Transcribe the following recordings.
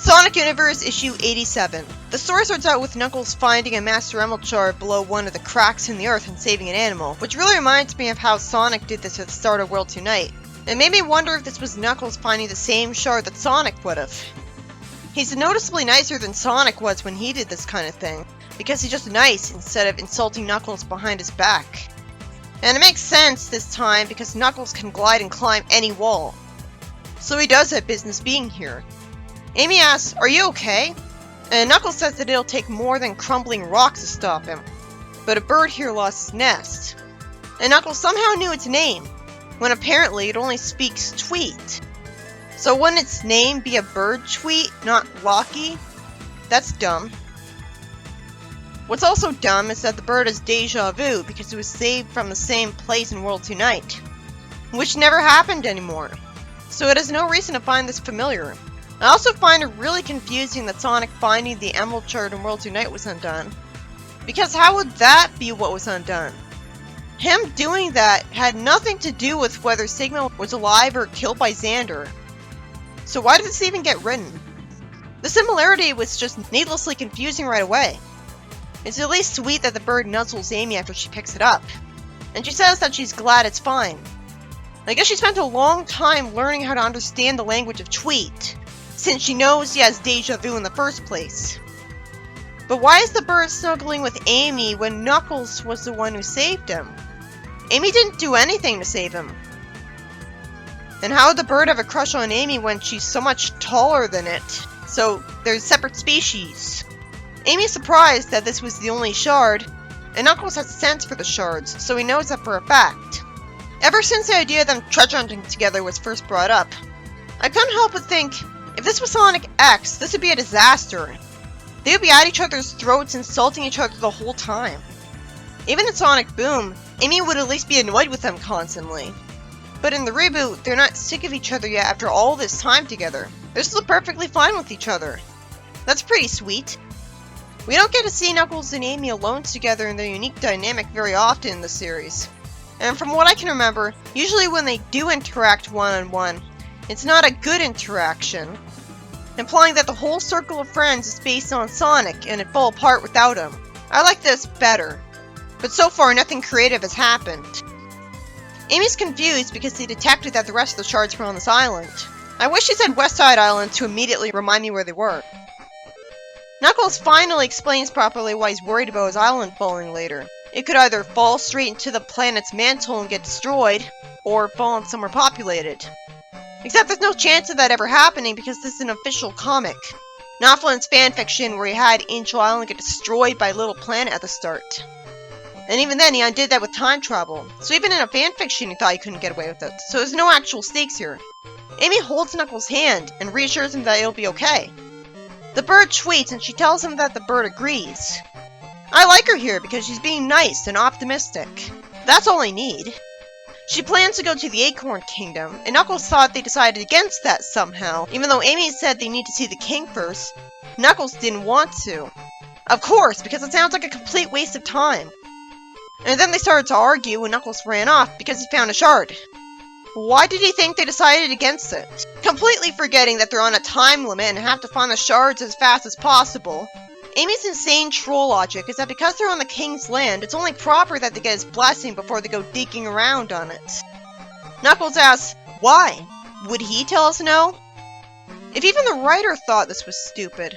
Sonic Universe issue 87. The story starts out with Knuckles finding a Master Emerald shard below one of the cracks in the earth and saving an animal, which really reminds me of how Sonic did this at the start of World 2 Night. It made me wonder if this was Knuckles finding the same shard that Sonic would've. He's noticeably nicer than Sonic was when he did this kind of thing, because he's just nice instead of insulting Knuckles behind his back. And it makes sense this time because Knuckles can glide and climb any wall. So he does have business being here. Amy asks, "Are you okay?" And Knuckles says that it'll take more than crumbling rocks to stop him. But a bird here lost its nest. And Knuckles somehow knew its name, when apparently it only speaks tweet. So wouldn't its name be a bird tweet, not Locky? That's dumb. What's also dumb is that the bird has deja vu because it was saved from the same place in World 2 Night, which never happened anymore. So it has no reason to find this familiar. I also find it really confusing that Sonic finding the Emerald Shard in World 2 Night was undone. Because how would that be what was undone? Him doing that had nothing to do with whether Sigma was alive or killed by Xander. So why did this even get written? The similarity was just needlessly confusing right away. It's at least sweet that the bird nuzzles Amy after she picks it up. And she says that she's glad it's fine. I guess she spent a long time learning how to understand the language of tweet, since she knows he has deja vu in the first place. But why is the bird snuggling with Amy when Knuckles was the one who saved him? Amy didn't do anything to save him. And how would the bird have a crush on Amy when she's so much taller than it? So they're separate species. Amy's surprised that this was the only shard, and Knuckles has sense for the shards, so he knows that for a fact. Ever since the idea of them treasure hunting together was first brought up, I couldn't help but think, if this was Sonic X, this would be a disaster. They would be at each other's throats, insulting each other the whole time. Even in Sonic Boom, Amy would at least be annoyed with them constantly. But in the reboot, they're not sick of each other yet after all this time together. They're still perfectly fine with each other. That's pretty sweet. We don't get to see Knuckles and Amy alone together in their unique dynamic very often in the series. And from what I can remember, usually when they do interact one-on-one, it's not a good interaction, implying that the whole circle of friends is based on Sonic and it'd fall apart without him. I like this better, but so far nothing creative has happened. Amy's confused because they detected that the rest of the shards were on this island. I wish he said West Side Island to immediately remind me where they were. Knuckles finally explains properly why he's worried about his island falling later. It could either fall straight into the planet's mantle and get destroyed, or fall on somewhere populated. Except there's no chance of that ever happening because this is an official comic. Not Flint's fanfiction where he had Angel Island get destroyed by a little planet at the start. And even then he undid that with time travel, so even in a fanfiction he thought he couldn't get away with it, so there's no actual stakes here. Amy holds Knuckles' hand and reassures him that it'll be okay. The bird tweets and she tells him that the bird agrees. I like her here because she's being nice and optimistic. That's all I need. She plans to go to the Acorn Kingdom, and Knuckles thought they decided against that somehow, even though Amy said they need to see the king first. Knuckles didn't want to. Of course, because it sounds like a complete waste of time. And then they started to argue and Knuckles ran off because he found a shard. Why did he think they decided against it? Completely forgetting that they're on a time limit and have to find the shards as fast as possible. Amy's insane troll logic is that because they're on the king's land, it's only proper that they get his blessing before they go digging around on it. Knuckles asks, why? Would he tell us no? If even the writer thought this was stupid,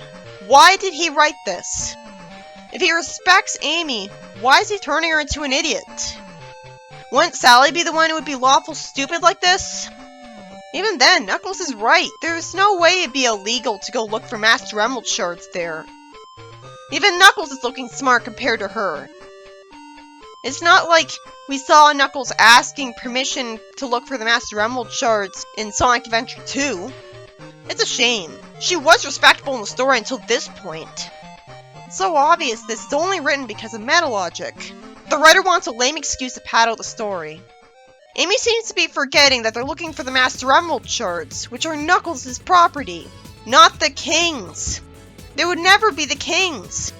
why did he write this? If he respects Amy, why is he turning her into an idiot? Wouldn't Sally be the one who would be lawful stupid like this? Even then, Knuckles is right. There's no way it'd be illegal to go look for Master Emerald shards there. Even Knuckles is looking smart compared to her. It's not like we saw Knuckles asking permission to look for the Master Emerald shards in Sonic Adventure 2. It's a shame. She was respectable in the story until this point. It's so obvious this is only written because of meta logic. The writer wants a lame excuse to pad out the story. Amy seems to be forgetting that they're looking for the Master Emerald shards, which are Knuckles' property, not the King's. They would never be the King's.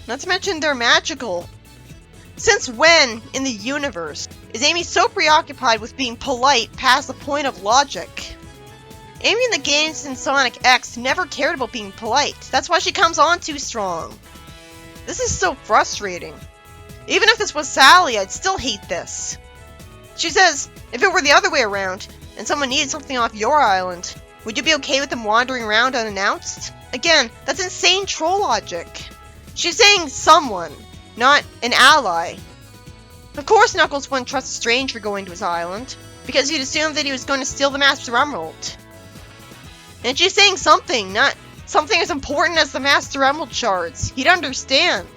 Not to mention they're magical. Since when, in the universe, is Amy so preoccupied with being polite past the point of logic? Amy and the gangs in Sonic X never cared about being polite. That's why she comes on too strong. This is so frustrating. Even if this was Sally, I'd still hate this. She says, if it were the other way around, and someone needed something off your island, would you be okay with them wandering around unannounced? Again, that's insane troll logic. She's saying someone, not an ally. Of course Knuckles wouldn't trust a stranger going to his island, because he'd assume that he was going to steal the Master Emerald. And she's saying something, not something as important as the Master Emerald shards. He'd understand.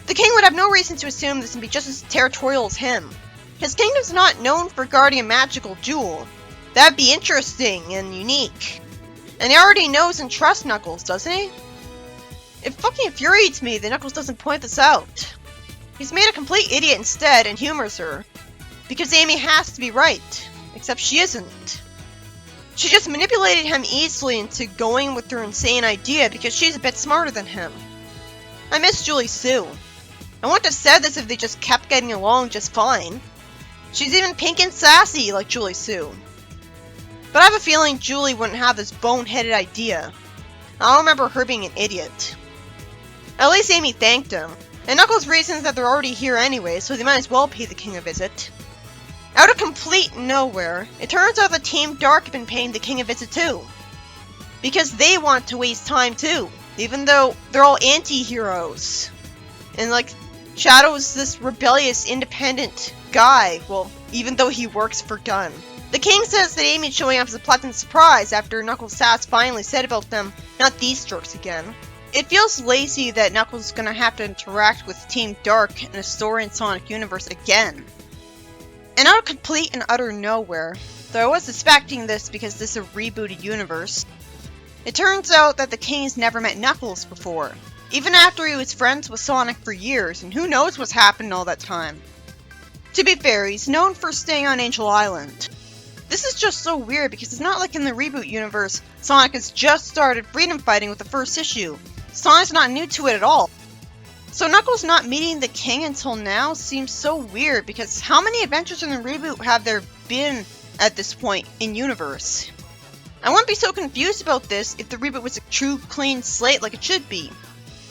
The king would have no reason to assume this and be just as territorial as him. His kingdom's not known for guarding a magical jewel. That'd be interesting and unique. And he already knows and trusts Knuckles, doesn't he? It fucking infuriates me that Knuckles doesn't point this out. He's made a complete idiot instead and humors her. Because Amy has to be right. Except she isn't. She just manipulated him easily into going with her insane idea because she's a bit smarter than him. I miss Julie Sue. I wouldn't have said this if they just kept getting along just fine. She's even pink and sassy like Julie Sue. But I have a feeling Julie wouldn't have this boneheaded idea. I don't remember her being an idiot. At least Amy thanked him. And Knuckles reasons that they're already here anyway, so they might as well pay the king a visit. Out of complete nowhere, it turns out that Team Dark have been paying the king a visit too. Because they want to waste time too, even though they're all anti-heroes. And like, Shadow's this rebellious, independent guy, well, even though he works for Gun. The king says that Amy's showing up as a pleasant surprise after Knuckles' sass finally said about them, not these jerks again. It feels lazy that Knuckles is gonna have to interact with Team Dark in a story in Sonic Universe again. And out of complete and utter nowhere, though I was suspecting this because this is a rebooted universe, it turns out that the king's never met Knuckles before, even after he was friends with Sonic for years, and who knows what's happened all that time. To be fair, he's known for staying on Angel Island. This is just so weird because it's not like in the Reboot universe, Sonic has just started freedom fighting with the first issue. Sonic's not new to it at all. So Knuckles not meeting the king until now seems so weird because how many adventures in the Reboot have there been at this point in universe? I wouldn't be so confused about this if the Reboot was a true clean slate like it should be.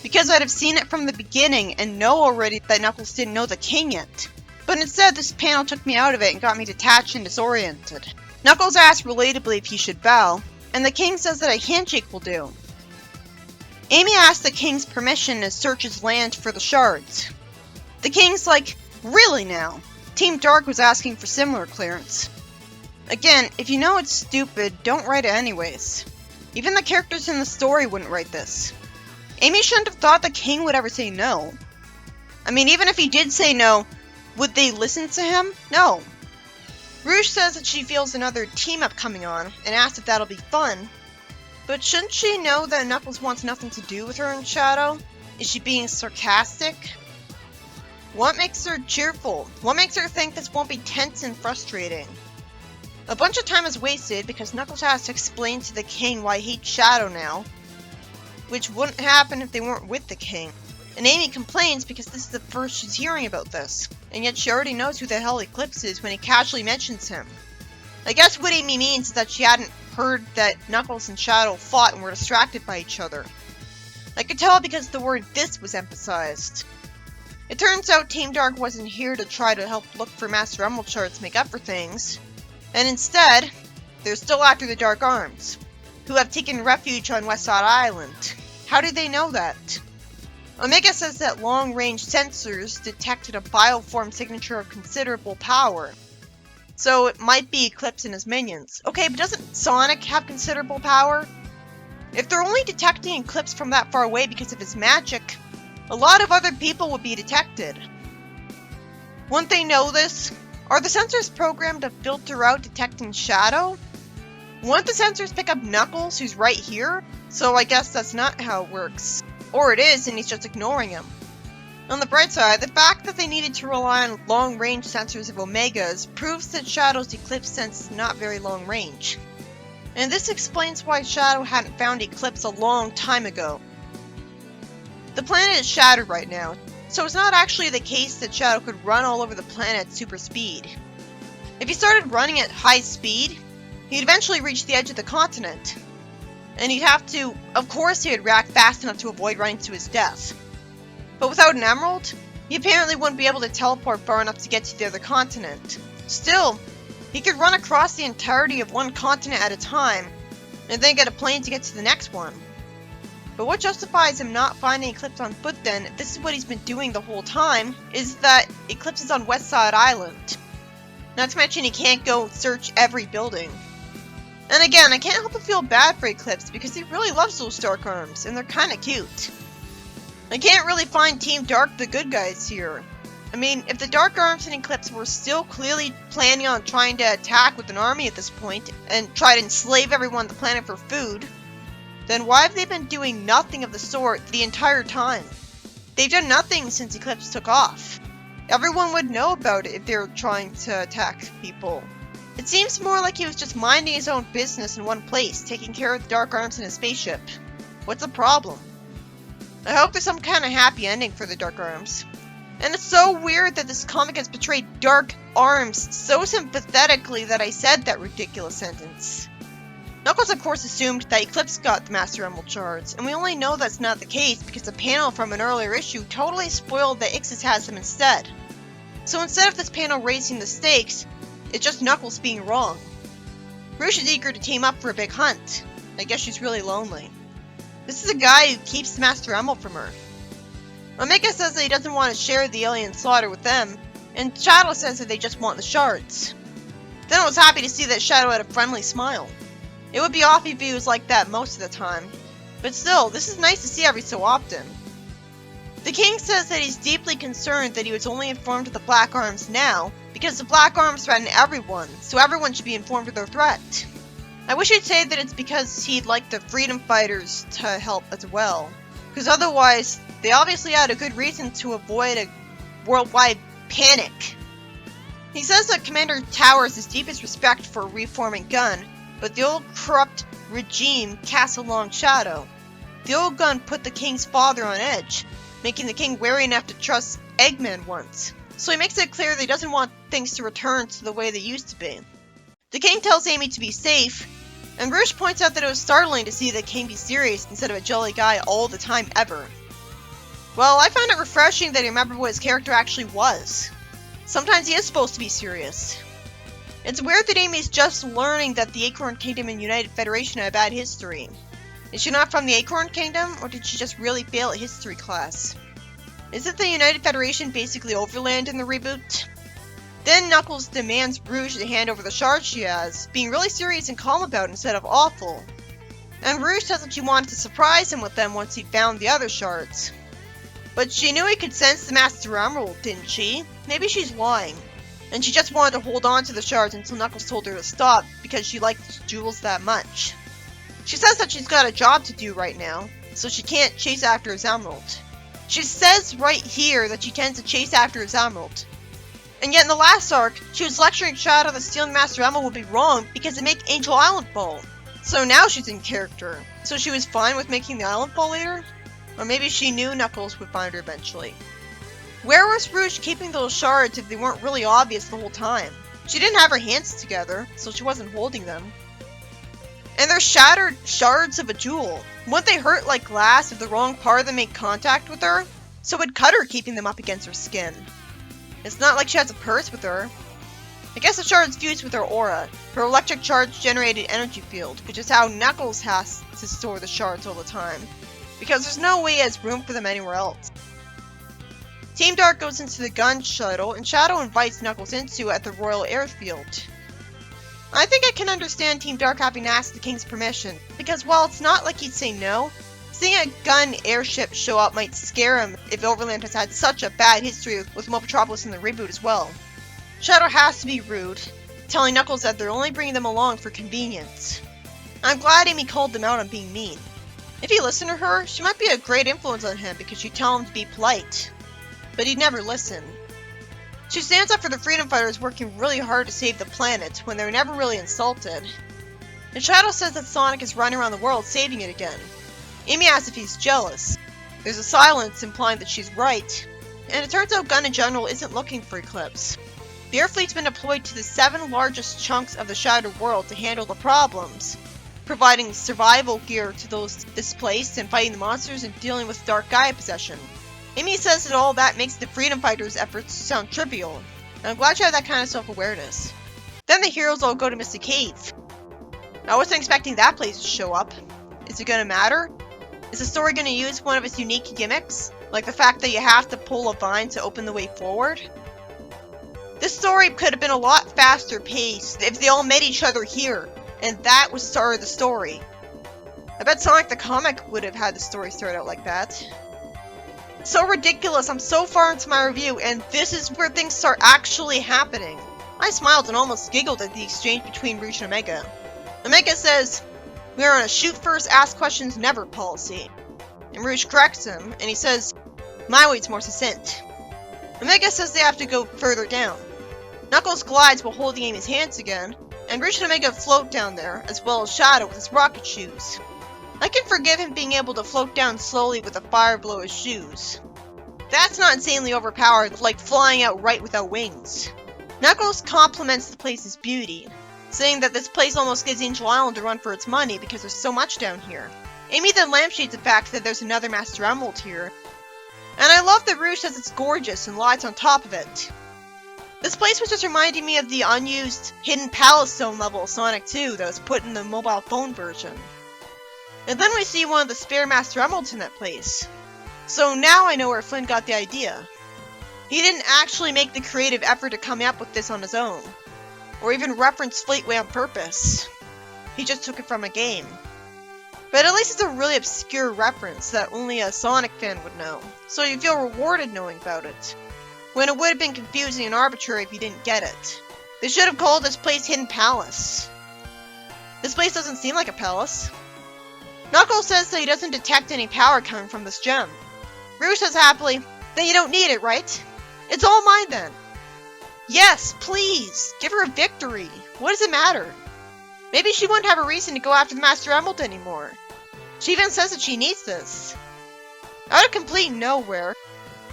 Because I'd have seen it from the beginning and know already that Knuckles didn't know the king yet. But instead this panel took me out of it and got me detached and disoriented. Knuckles asks relatably if he should bow, and the king says that a handshake will do. Amy asks the king's permission to search his land for the shards. The king's like, really now? Team Dark was asking for similar clearance. Again, if you know it's stupid, don't write it anyways. Even the characters in the story wouldn't write this. Amy shouldn't have thought the king would ever say no. I mean, even if he did say no, would they listen to him? No. Rouge says that she feels another team-up coming on, and asks if that'll be fun. But shouldn't she know that Knuckles wants nothing to do with her and Shadow? Is she being sarcastic? What makes her cheerful? What makes her think this won't be tense and frustrating? A bunch of time is wasted because Knuckles has to explain to the king why he hates Shadow now, which wouldn't happen if they weren't with the king. And Amy complains because this is the first she's hearing about this, and yet she already knows who the hell Eclipse is when he casually mentions him. I guess what Amy means is that she hadn't heard that Knuckles and Shadow fought and were distracted by each other. I could tell because the word "this" was emphasized. It turns out Team Dark wasn't here to try to help look for Master Emerald shards to make up for things, and instead, they're still after the Dark Arms, who have taken refuge on Westside Island. How did they know that? Omega says that long-range sensors detected a bioform signature of considerable power. So it might be Eclipse and his minions. Okay, but doesn't Sonic have considerable power? If they're only detecting Eclipse from that far away because of his magic, a lot of other people would be detected. Wouldn't they know this? Are the sensors programmed to filter out detecting Shadow? Wouldn't the sensors pick up Knuckles, who's right here? So I guess that's not how it works. Or it is, and he's just ignoring him. On the bright side, the fact that they needed to rely on long-range sensors of Omegas proves that Shadow's Eclipse sense is not very long-range. And this explains why Shadow hadn't found Eclipse a long time ago. The planet is shattered right now, so it's not actually the case that Shadow could run all over the planet at super speed. If he started running at high speed, he'd eventually reach the edge of the continent. And he'd have to, of course he would react fast enough to avoid running to his death. But without an emerald, he apparently wouldn't be able to teleport far enough to get to the other continent. Still, he could run across the entirety of one continent at a time, and then get a plane to get to the next one. But what justifies him not finding Eclipse on foot then, if this is what he's been doing the whole time, is that Eclipse is on Westside Island. Not to mention he can't go search every building. And again, I can't help but feel bad for Eclipse because he really loves those Dark Arms, and they're kinda cute. I can't really find Team Dark the good guys here. I mean, if the Dark Arms and Eclipse were still clearly planning on trying to attack with an army at this point, and try to enslave everyone on the planet for food, then why have they been doing nothing of the sort the entire time? They've done nothing since Eclipse took off. Everyone would know about it if they were trying to attack people. It seems more like he was just minding his own business in one place, taking care of the Dark Arms in his spaceship. What's the problem? I hope there's some kind of happy ending for the Dark Arms. And it's so weird that this comic has portrayed Dark Arms so sympathetically that I said that ridiculous sentence. Knuckles of course assumed that Eclipse got the Master Emerald shards, and we only know that's not the case because a panel from an earlier issue totally spoiled that Ixis has them instead. So instead of this panel raising the stakes, it's just Knuckles being wrong. Rouge is eager to team up for a big hunt. I guess she's really lonely. This is a guy who keeps the Master Emerald from her. Omega says that he doesn't want to share the alien slaughter with them, and Shadow says that they just want the shards. Then I was happy to see that Shadow had a friendly smile. It would be off if he was like that most of the time, but still, this is nice to see every so often. The King says that he's deeply concerned that he was only informed of the Black Arms now, because the Black Arms threaten everyone, so everyone should be informed of their threat. I wish he'd say that it's because he'd like the freedom fighters to help as well, because otherwise, they obviously had a good reason to avoid a worldwide panic. He says that Commander Tower has his deepest respect for a reforming gun, but the old corrupt regime casts a long shadow. The old gun put the King's father on edge, making the King wary enough to trust Eggman once. So he makes it clear that he doesn't want things to return to the way they used to be. The King tells Amy to be safe, and Rouge points out that it was startling to see the King be serious instead of a jolly guy all the time ever. Well, I found it refreshing that he remembered what his character actually was. Sometimes he is supposed to be serious. It's weird that Amy's just learning that the Acorn Kingdom and United Federation have a bad history. Is she not from the Acorn Kingdom, or did she just really fail at history class? Isn't the United Federation basically Overland in the reboot? Then Knuckles demands Rouge to hand over the shards she has, being really serious and calm about it instead of awful. And Rouge says that she wanted to surprise him with them once he found the other shards. But she knew he could sense the Master Emerald, didn't she? Maybe she's lying. And she just wanted to hold on to the shards until Knuckles told her to stop because she liked jewels that much. She says that she's got a job to do right now, so she can't chase after his emerald. She says right here that she tends to chase after his emerald. And yet in the last arc, she was lecturing Shadow that stealing Master Emerald would be wrong because it make Angel Island fall. So now she's in character. So she was fine with making the island fall later? Or maybe she knew Knuckles would find her eventually. Where was Rouge keeping those shards if they weren't really obvious the whole time? She didn't have her hands together, so she wasn't holding them. And they're shattered shards of a jewel. Wouldn't they hurt like glass if the wrong part of them made contact with her? So it'd cut her keeping them up against her skin. It's not like she has a purse with her. I guess the shards fused with her aura, her electric charge generated energy field, which is how Knuckles has to store the shards all the time, because there's no way he has room for them anywhere else. Team Dark goes into the gun shuttle, and Shadow invites Knuckles into it at the Royal Airfield. I think I can understand Team Dark having to ask the King's permission, because while it's not like he'd say no, seeing a gun airship show up might scare him if Overland has had such a bad history with Mopotropolis in the reboot as well. Shadow has to be rude, telling Knuckles that they're only bringing them along for convenience. I'm glad Amy called them out on being mean. If he listened to her, she might be a great influence on him because she'd tell him to be polite. But he'd never listen. She stands up for the freedom fighters working really hard to save the planet when they're never really insulted. And Shadow says that Sonic is running around the world saving it again. Amy asks if he's jealous. There's a silence implying that she's right. And it turns out Gun in general isn't looking for Eclipse. The air fleet's been deployed to the 7 largest chunks of the shattered world to handle the problems, providing survival gear to those displaced and fighting the monsters and dealing with Dark Gaia possession. Amy says that all that makes the freedom fighters' efforts sound trivial, and I'm glad you have that kind of self-awareness. Then the heroes all go to Mystic Cave. I wasn't expecting that place to show up. Is it gonna matter? Is the story gonna use one of its unique gimmicks, like the fact that you have to pull a vine to open the way forward? This story could have been a lot faster paced if they all met each other here, and that was the start of the story. I bet Sonic the Comic would have had the story start out like that. So ridiculous, I'm so far into my review, and this is where things start actually happening. I smiled and almost giggled at the exchange between Rouge and Omega. Omega says, "We are on a shoot first, ask questions never policy." And Rouge corrects him, and he says, "My way's more succinct." Omega says they have to go further down. Knuckles glides while holding Amy's hands again, and Rouge and Omega float down there, as well as Shadow with his rocket shoes. I can forgive him being able to float down slowly with a fire below his shoes. That's not insanely overpowered, like flying outright without wings. Knuckles compliments the place's beauty, saying that this place almost gives Angel Island a run for its money because there's so much down here. Amy then lampshades the fact that there's another Master Emerald here, and I love that Rouge says it's gorgeous and lies on top of it. This place was just reminding me of the unused Hidden Palace Zone level of Sonic 2 that was put in the mobile phone version. And then we see one of the spare Master Emeralds in that place. So now I know where Flynn got the idea. He didn't actually make the creative effort to come up with this on his own, or even reference Fleetway on purpose. He just took it from a game. But at least it's a really obscure reference that only a Sonic fan would know, so you feel rewarded knowing about it, when it would have been confusing and arbitrary if you didn't get it. They should have called this place Hidden Palace. This place doesn't seem like a palace. Knuckles says that he doesn't detect any power coming from this gem. Rouge says happily, "Then you don't need it, right? It's all mine then." Yes, please, give her a victory. What does it matter? Maybe she wouldn't have a reason to go after the Master Emerald anymore. She even says that she needs this. Out of complete nowhere,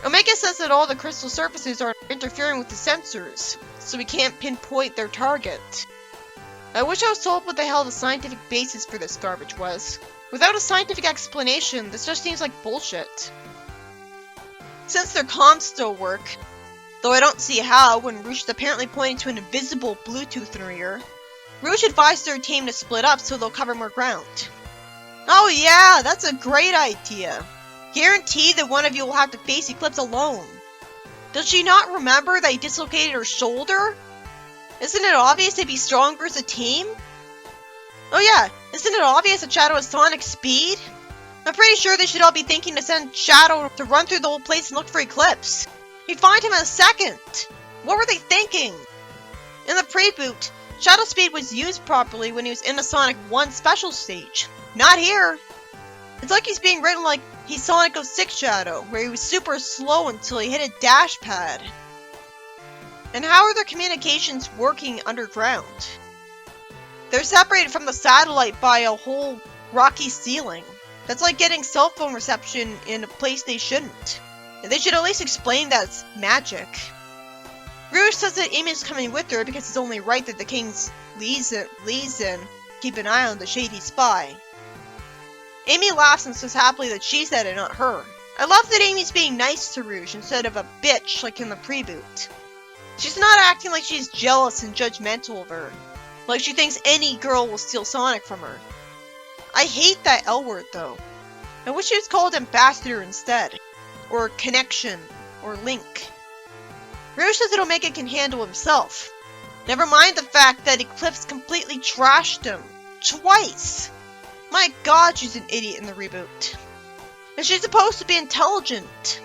Omega says that all the crystal surfaces are interfering with the sensors, so we can't pinpoint their target. I wish I was told what the hell the scientific basis for this garbage was. Without a scientific explanation, this just seems like bullshit. Since their comms still work, though I don't see how when Rouge is apparently pointing to an invisible Bluetooth in her ear, Rouge advised their team to split up so they'll cover more ground. Oh yeah, that's a great idea. Guarantee that one of you will have to face Eclipse alone. Does she not remember that he dislocated her shoulder? Isn't it obvious they'd be stronger as a team? Oh yeah, isn't it obvious that Shadow has Sonic speed? I'm pretty sure they should all be thinking to send Shadow to run through the whole place and look for Eclipse. You'd find him in a second. What were they thinking? In the pre-boot, Shadow speed was used properly when he was in the Sonic 1 special stage. Not here. It's like he's being written like he's Sonic 06 Shadow, where he was super slow until he hit a dash pad. And how are their communications working underground? They're separated from the satellite by a whole rocky ceiling. That's like getting cell phone reception in a place they shouldn't. And they should at least explain that it's magic. Rouge says that Amy's coming with her because it's only right that the King's Leeson keep an eye on the shady spy. Amy laughs and says happily that she said it, not her. I love that Amy's being nice to Rouge instead of a bitch like in the pre-boot. She's not acting like she's jealous and judgmental of her, like she thinks any girl will steal Sonic from her. I hate that L word though. I wish it was called Ambassador instead, or Connection, or Link. Rouge says that Omega can handle himself. Never mind the fact that Eclipse completely trashed him. Twice! My god, she's an idiot in the reboot. And she's supposed to be intelligent.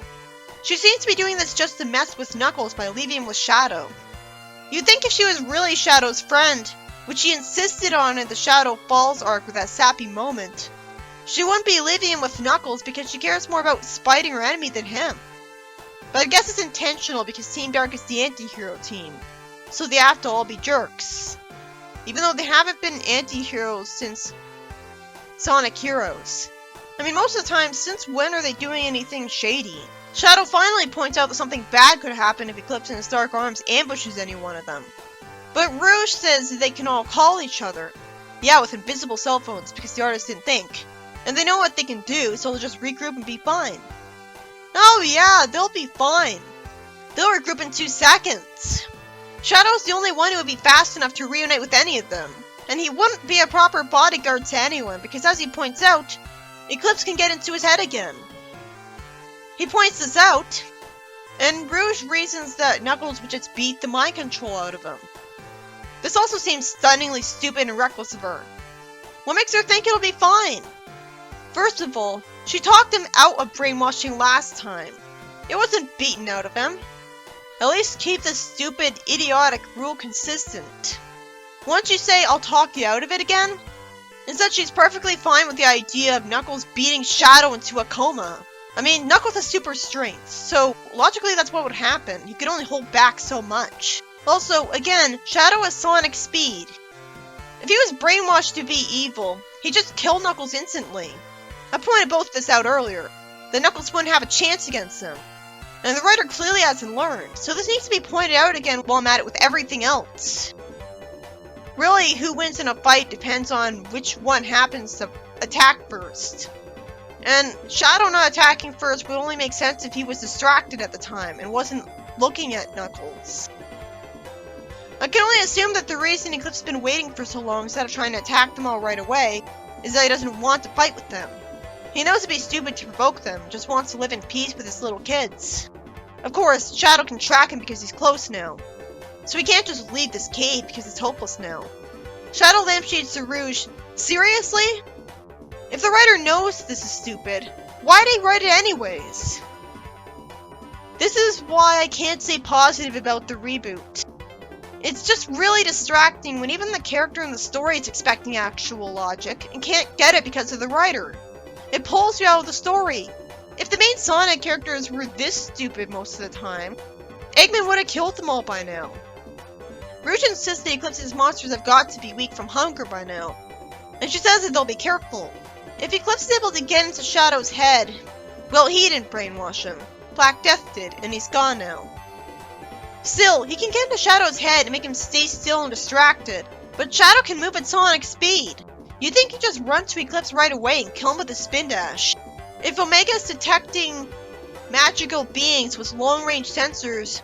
She seems to be doing this just to mess with Knuckles by leaving him with Shadow. You'd think if she was really Shadow's friend, which she insisted on in the Shadow Falls arc with that sappy moment, she wouldn't be leaving him with Knuckles because she cares more about spiting her enemy than him. But I guess it's intentional because Team Dark is the anti-hero team, so they have to all be jerks. Even though they haven't been anti-heroes since Sonic Heroes. I mean, most of the time, since when are they doing anything shady? Shadow finally points out that something bad could happen if Eclipse and his Dark Arms ambushes any one of them. But Rouge says that they can all call each other. Yeah, with invisible cell phones, because the artist didn't think. And they know what they can do, so they'll just regroup and be fine. Oh yeah, they'll be fine. They'll regroup in 2 seconds. Shadow's the only one who would be fast enough to reunite with any of them. And he wouldn't be a proper bodyguard to anyone, because as he points out, Eclipse can get into his head again. He points this out, and Rouge reasons that Knuckles would just beat the mind control out of him. This also seems stunningly stupid and reckless of her. What makes her think it'll be fine? First of all, she talked him out of brainwashing last time. It wasn't beaten out of him. At least keep this stupid, idiotic rule consistent. Once you say, I'll talk you out of it again, instead she's perfectly fine with the idea of Knuckles beating Shadow into a coma. I mean, Knuckles has super strength, so logically that's what would happen. He could only hold back so much. Also, again, Shadow has Sonic speed. If he was brainwashed to be evil, he'd just kill Knuckles instantly. I pointed both of this out earlier, that Knuckles wouldn't have a chance against him. And the writer clearly hasn't learned, so this needs to be pointed out again while I'm at it with everything else. Really, who wins in a fight depends on which one happens to attack first. And Shadow not attacking first would only make sense if he was distracted at the time and wasn't looking at Knuckles. I can only assume that the reason Eclipse has been waiting for so long instead of trying to attack them all right away is that he doesn't want to fight with them. He knows it'd be stupid to provoke them, just wants to live in peace with his little kids. Of course, Shadow can track him because he's close now. So he can't just leave this cave because it's hopeless now. Shadow lampshades to Rouge. Seriously? If the writer knows this is stupid, why'd he write it anyways? This is why I can't say positive about the reboot. It's just really distracting when even the character in the story is expecting actual logic and can't get it because of the writer. It pulls you out of the story. If the main Sonic characters were this stupid most of the time, Eggman would have killed them all by now. Rouge insists that Eclipse's monsters have got to be weak from hunger by now, and she says that they'll be careful. If Eclipse is able to get into Shadow's head, well, he didn't brainwash him. Black Death did, and he's gone now. Still, he can get into Shadow's head and make him stay still and distracted, but Shadow can move at Sonic speed. You'd think he'd just run to Eclipse right away and kill him with a spin dash. If Omega's detecting magical beings with long-range sensors,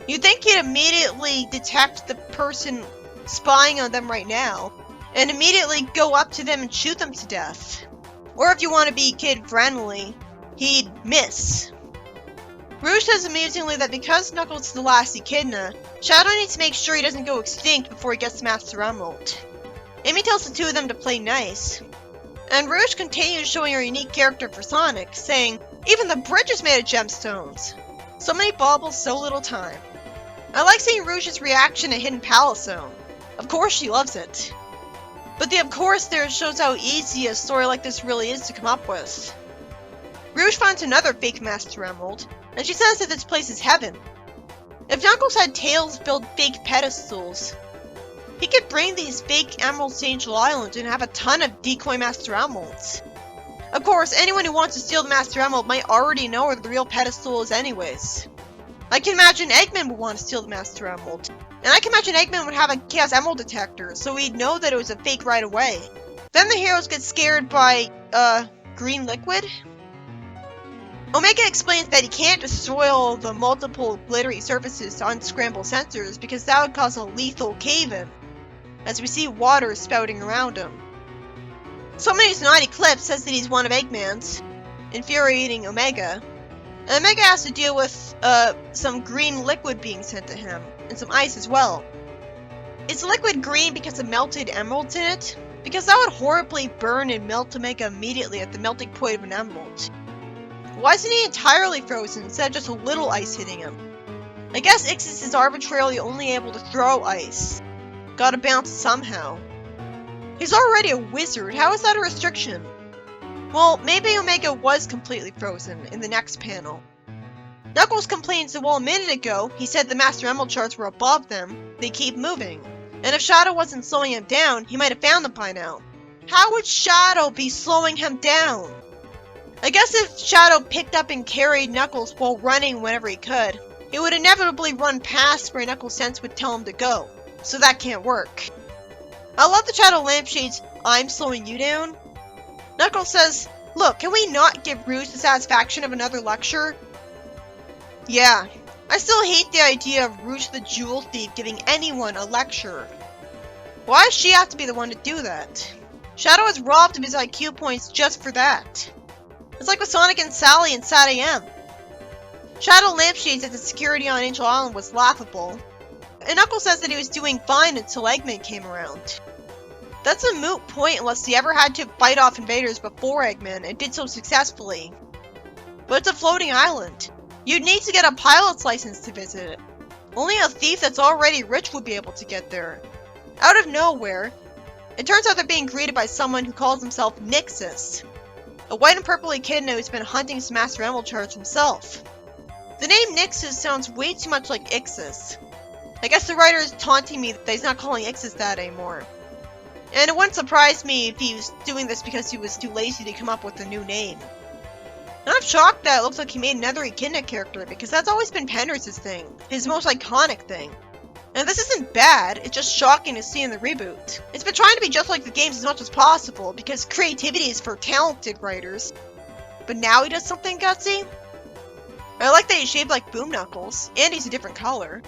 you'd think he'd immediately detect the person spying on them right now, and immediately go up to them and shoot them to death. Or if you want to be kid-friendly, he'd miss. Rouge says amusingly that because Knuckles is the last Echidna, Shadow needs to make sure he doesn't go extinct before he gets Master Emerald. Amy tells the two of them to play nice. And Rouge continues showing her unique character for Sonic, saying, even the bridge is made of gemstones. So many baubles, so little time. I like seeing Rouge's reaction to Hidden Palace Zone. Of course she loves it. But the of course there shows how easy a story like this really is to come up with. Rouge finds another fake Master Emerald, and she says that this place is heaven. If Knuckles had Tails build fake pedestals, he could bring these fake emeralds to Angel Island and have a ton of decoy Master Emeralds. Of course, anyone who wants to steal the Master Emerald might already know where the real pedestal is anyways. I can imagine Eggman would want to steal the Master Emerald. And I can imagine Eggman would have a Chaos Emerald detector, so he'd know that it was a fake right away. Then the heroes get scared by, green liquid? Omega explains that he can't destroy all the multiple glittery surfaces to unscramble sensors because that would cause a lethal cave-in, as we see water spouting around him. Someone who's not Eclipse says that he's one of Eggman's, infuriating Omega. And Omega has to deal with, some green liquid being sent to him, and some ice as well. Is the liquid green because of melted emeralds in it? Because that would horribly burn and melt Omega immediately at the melting point of an emerald. Why isn't he entirely frozen instead of just a little ice hitting him? I guess Ixis is arbitrarily only able to throw ice. Gotta bounce somehow. He's already a wizard, how is that a restriction? Well, maybe Omega was completely frozen in the next panel. Knuckles complains that while a minute ago he said the Master Emerald shards were above them, they keep moving. And if Shadow wasn't slowing him down, he might have found them by now. How would Shadow be slowing him down? I guess if Shadow picked up and carried Knuckles while running whenever he could, he would inevitably run past where Knuckles' sense would tell him to go, so that can't work. I love the Shadow Lampshade's "I'm slowing you down." Knuckles says, "Look, can we not give Rouge the satisfaction of another lecture?" Yeah, I still hate the idea of Rouge the Jewel Thief giving anyone a lecture. Why does she have to be the one to do that? Shadow is robbed of his IQ points just for that. It's like with Sonic and Sally in Sad AM. Shadow Lampshade said the security on Angel Island was laughable, and Knuckles says that he was doing fine until Eggman came around. That's a moot point unless he ever had to fight off invaders before Eggman and did so successfully. But it's a floating island. You'd need to get a pilot's license to visit it. Only a thief that's already rich would be able to get there. Out of nowhere, it turns out they're being greeted by someone who calls himself Nixus, a white and purple echidna who's been hunting some Master Emerald shards himself. The name Nixus sounds way too much like Ixis. I guess the writer is taunting me that he's not calling Ixis that anymore. And it wouldn't surprise me if he was doing this because he was too lazy to come up with a new name. And I'm shocked that it looks like he made another echidna character because that's always been Pender's thing, his most iconic thing. And this isn't bad, it's just shocking to see in the reboot. It's been trying to be just like the games as much as possible because creativity is for talented writers. But now he does something gutsy? I like that he's shaped like Boom Knuckles, and he's a different color.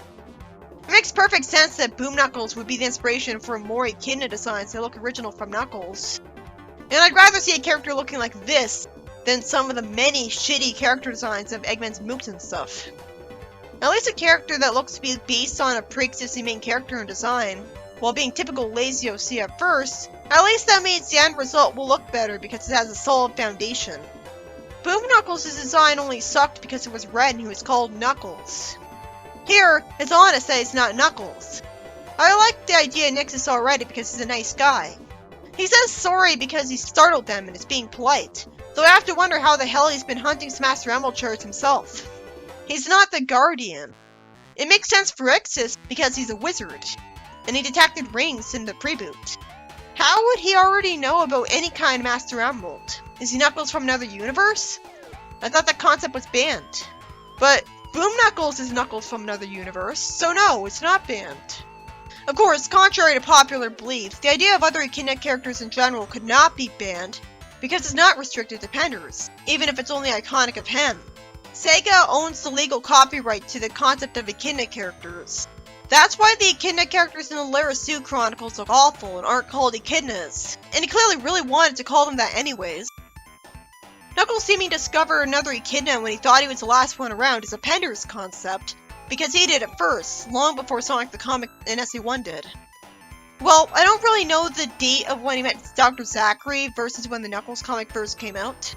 It makes perfect sense that Boom Knuckles would be the inspiration for more echidna designs that look original from Knuckles. And I'd rather see a character looking like this than some of the many shitty character designs of Eggman's mooks and stuff. At least a character that looks to be based on a pre-existing main character in design, while being typical lazy OC at first, at least that means the end result will look better because it has a solid foundation. Boom Knuckles' design only sucked because it was red and he was called Knuckles. Here, it's honest that it's not Knuckles. I like the idea of Nixus already because he's a nice guy. He says sorry because he startled them and is being polite, though I have to wonder how the hell he's been hunting some Master Emerald shards himself. He's not the Guardian. It makes sense for Ixis because he's a wizard, and he detected rings in the preboot. How would he already know about any kind of Master Emerald? Is he Knuckles from another universe? I thought that concept was banned. But Boom Knuckles is Knuckles from another universe, so no, it's not banned. Of course, contrary to popular belief, the idea of other echidna characters in general could not be banned because it's not restricted to Penders, even if it's only iconic of him. Sega owns the legal copyright to the concept of echidna characters. That's why the echidna characters in the Lara Sue Chronicles look awful and aren't called echidnas, and he clearly really wanted to call them that anyways. Knuckles seeming to discover another echidna when he thought he was the last one around is a Penders concept, because he did it first, long before Sonic the Comic and SE1 did. Well, I don't really know the date of when he met Dr. Zachary versus when the Knuckles comic first came out.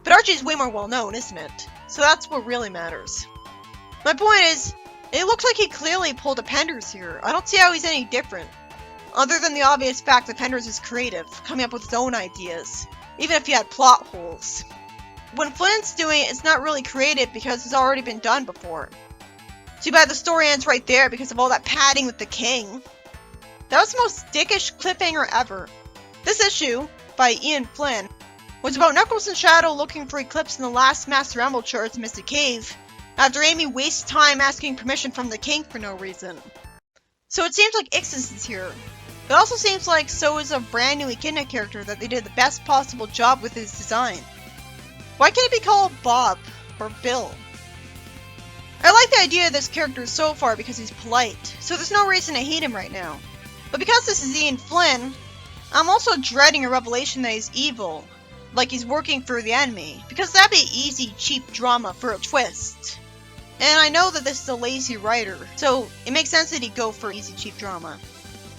But Archie's way more well known, isn't it? So that's what really matters. My point is, it looks like he clearly pulled a Penders here. I don't see how he's any different. Other than the obvious fact that Penders is creative, coming up with his own ideas, even if he had plot holes. When Flint's doing it, it's not really creative because it's already been done before. Too bad the story ends right there because of all that padding with the king. That was the most dickish cliffhanger ever. This issue, by Ian Flynn, was about Knuckles and Shadow looking for Eclipse in the last Master Emerald shards in Mystic Cave, after Amy wastes time asking permission from the king for no reason. So it seems like Ixis is here. It also seems like so is a brand new echidna character that they did the best possible job with his design. Why can't it be called Bob or Bill? I like the idea of this character so far because he's polite, so there's no reason to hate him right now. But because this is Ian Flynn, I'm also dreading a revelation that he's evil, like he's working for the enemy, because that'd be easy, cheap drama for a twist. And I know that this is a lazy writer, so it makes sense that he'd go for easy, cheap drama.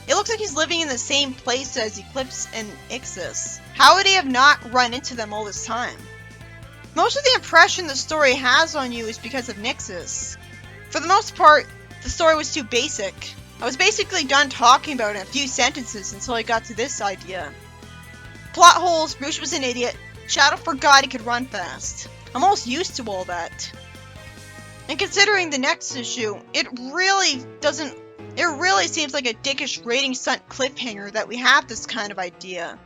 It looks like he's living in the same place as Eclipse and Ixis. How would he have not run into them all this time? Most of the impression the story has on you is because of Nixis. For the most part, the story was too basic. I was basically done talking about it in a few sentences until I got to this idea. Plot holes, Rouge was an idiot, Shadow forgot he could run fast. I'm almost used to all that. And considering the next issue, it really seems like a dickish rating stunt cliffhanger that we have this kind of idea.